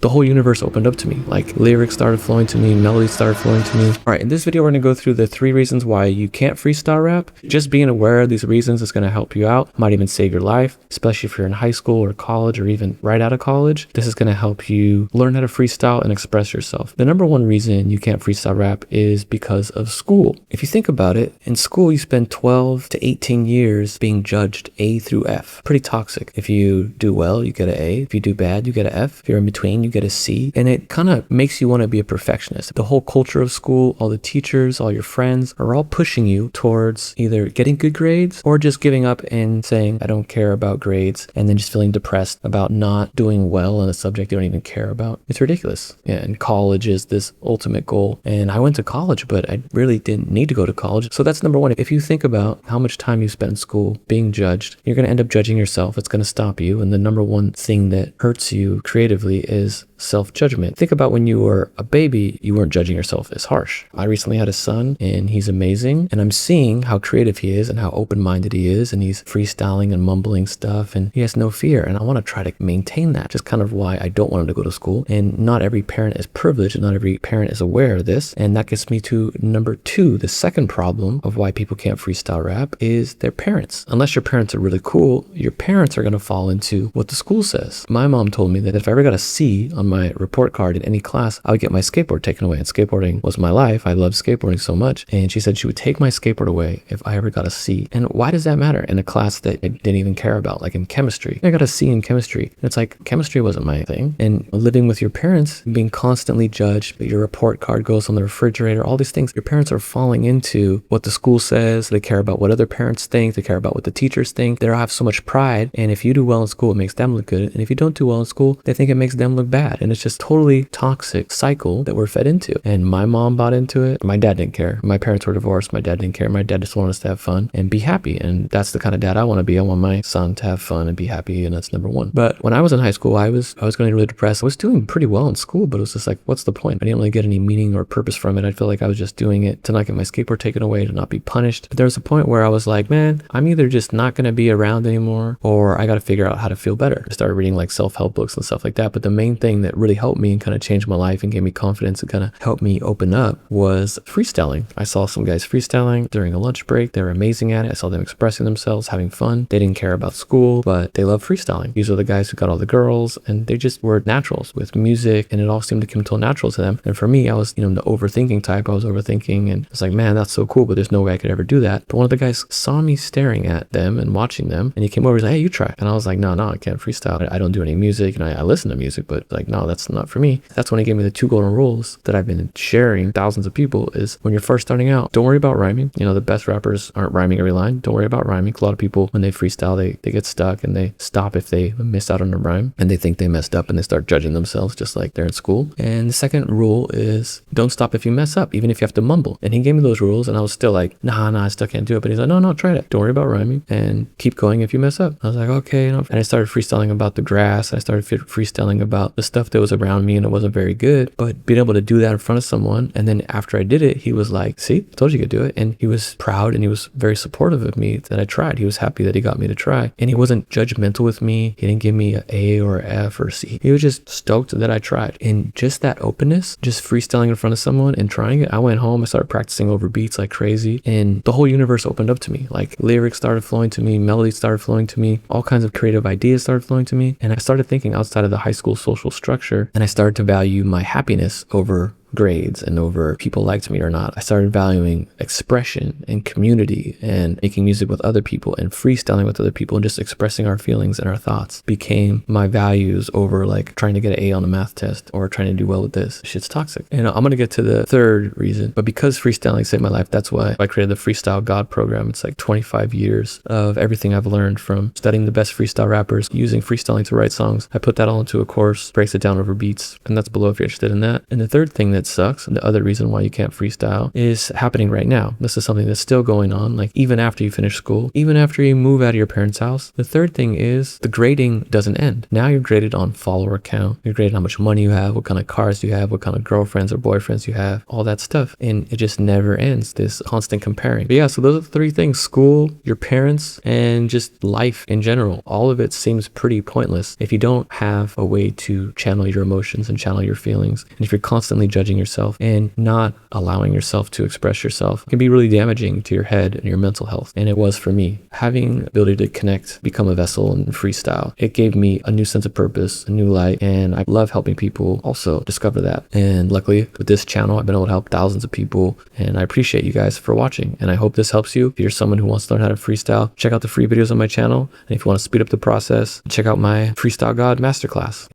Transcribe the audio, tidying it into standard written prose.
the whole universe opened up to me. Like lyrics started flowing to me, melodies started flowing to me. All right, in this video, we're gonna go through the 3 reasons why you can't freestyle rap. Just being aware of these reasons is gonna help you out, might even save your life, especially if you're in high school or college or even right out of college. This is gonna help you learn how to freestyle and express yourself. The number 1 reason you can't freestyle rap is because of school. If you think about it, in school, you spend 12 to 18 years being judged A through F. Pretty toxic. If you do well, you get an A. If you do bad, you get an F. If you're in between, you get a C. And it kind of makes you want to be a perfectionist. The whole culture of school, all the teachers, all your friends are all pushing you towards either getting good grades or just giving up and saying, I don't care about grades, and then just feeling depressed about not doing well in a subject you don't even care about. It's ridiculous. Yeah, and college is this ultimate goal. And I went to college, but I really didn't need to go to college. So that's number 1. If you think about how much time you spent in school being judged, you're going to end up judging yourself. It's going to stop you. And the number 1 thing that hurts you creatively is self-judgment. Think about when you were a baby, you weren't judging yourself as harsh. I recently had a son and he's amazing, and I'm seeing how creative he is and how open-minded he is, and he's freestyling and mumbling stuff and he has no fear, and I want to try to maintain that. Just kind of why I don't want him to go to school. And not every parent is privileged and not every parent is aware of this. And that gets me to number 2. The second problem of why people can't freestyle rap is their parents. Unless your parents are really cool, your parents are going to fall into what the school says. My mom told me that if I ever got a C on my report card in any class, I would get my skateboard taken away. And skateboarding was my life. I loved skateboarding so much. And she said she would take my skateboard away if I ever got a C. And why does that matter in a class that I didn't even care about, like in chemistry? I got a C in chemistry. And it's like, chemistry wasn't my thing. And living with your parents, being constantly judged, your report card goes on the refrigerator, all these things. Your parents are falling into what the school says. They care about what other parents think. They care about what the teachers think. They have so much pride. And if you do well in school, it makes them look good. And if you don't do well in school, they think it makes them look bad. And it's just totally toxic cycle that we're fed into. And my mom bought into it. My dad didn't care. My parents were divorced. My dad didn't care. My dad just wanted us to have fun and be happy. And that's the kind of dad I want to be. I want my son to have fun and be happy. And that's number 1. But when I was in high school, I was getting really depressed. I was doing pretty well in school, but it was just like, what's the point? I didn't really get any meaning or purpose from it. I feel like I was just doing it to not get my skateboard taken away, to not be punished. But there was a point where I was like, man, I'm either just not going to be around anymore, or I got to figure out how to feel better. I started reading like self-help books and stuff like that. But the main thing that really helped me and kind of changed my life and gave me confidence and kind of helped me open up was freestyling. I saw some guys freestyling during a lunch break. They were amazing at it. I saw them expressing themselves, having fun. They didn't care about school, but they loved freestyling. These are the guys who got all the girls, and they just were naturals with music, and it all seemed to come to natural to them. And for me, I was, the overthinking type. I was overthinking, and it's like, man, that's so cool, but there's no way I could ever do that. But one of the guys saw me staring at them and watching them, and he came over, he's like, hey, you try. And I was like, no, I can't freestyle. I don't do any music, and I listen to music, but like, no, that's not for me. That's when he gave me the 2 golden rules that I've been sharing thousands of people is when you're first starting out, don't worry about rhyming. The best rappers aren't rhyming every line. Don't worry about rhyming. A lot of people, when they freestyle, they get stuck and they stop if they miss out on a rhyme, and they think they messed up and they start judging themselves just like they're in school. And the second rule is don't stop if you mess up, even if you have to mumble. And he gave me those rules, and I was still like, nah, I still can't do it. But he's like, no, try it. Don't worry about rhyming and keep going if you mess up. I was like, okay. And I started freestyling about the grass. I started freestyling about the stuff that was around me, and it wasn't very good. But being able to do that in front of someone, and then after I did it, he was like, see, I told you you could do it. And he was proud, and he was very supportive of me that I tried. He was happy that he got me to try. And he wasn't judgmental with me. He didn't give me an A or an F or a C. He was just stoked that I tried. And just that openness, just freestyling in front of someone and trying it, I went home, I started practicing over beats like crazy, and the whole universe opened up to me. Like lyrics started flowing to me, melodies started flowing to me, all kinds of creative ideas started flowing to me. And I started thinking outside of the high school social structure, and I started to value my happiness over grades and over people liked me or not. I started valuing expression and community and making music with other people and freestyling with other people and just expressing our feelings and our thoughts became my values over like trying to get an A on a math test or trying to do well with this. Shit's toxic. And I'm going to get to the 3rd reason, but because freestyling saved my life, that's why I created the Freestyle God program. It's like 25 years of everything I've learned from studying the best freestyle rappers, using freestyling to write songs. I put that all into a course, breaks it down over beats, and that's below if you're interested in that. And the third thing that that sucks, and the other reason why you can't freestyle, is happening right now. This is something that's still going on, like even after you finish school, even after you move out of your parents' house. The third thing is the grading doesn't end. Now you're graded on follower count. You're graded how much money you have, what kind of cars you have, what kind of girlfriends or boyfriends you have, all that stuff. And it just never ends, this constant comparing. But yeah, so those are the three things: school, your parents, and just life in general. All of it seems pretty pointless if you don't have a way to channel your emotions and channel your feelings. And if you're constantly judging yourself and not allowing yourself to express yourself, it can be really damaging to your head and your mental health. And it was for me. Having the ability to connect, become a vessel, and freestyle, it gave me a new sense of purpose, a new light, and I love helping people also discover that. And luckily, with this channel, I've been able to help thousands of people, and I appreciate you guys for watching, and I hope this helps you. If you're someone who wants to learn how to freestyle, check out the free videos on my channel, and if you want to speed up the process, check out my Freestyle God Masterclass.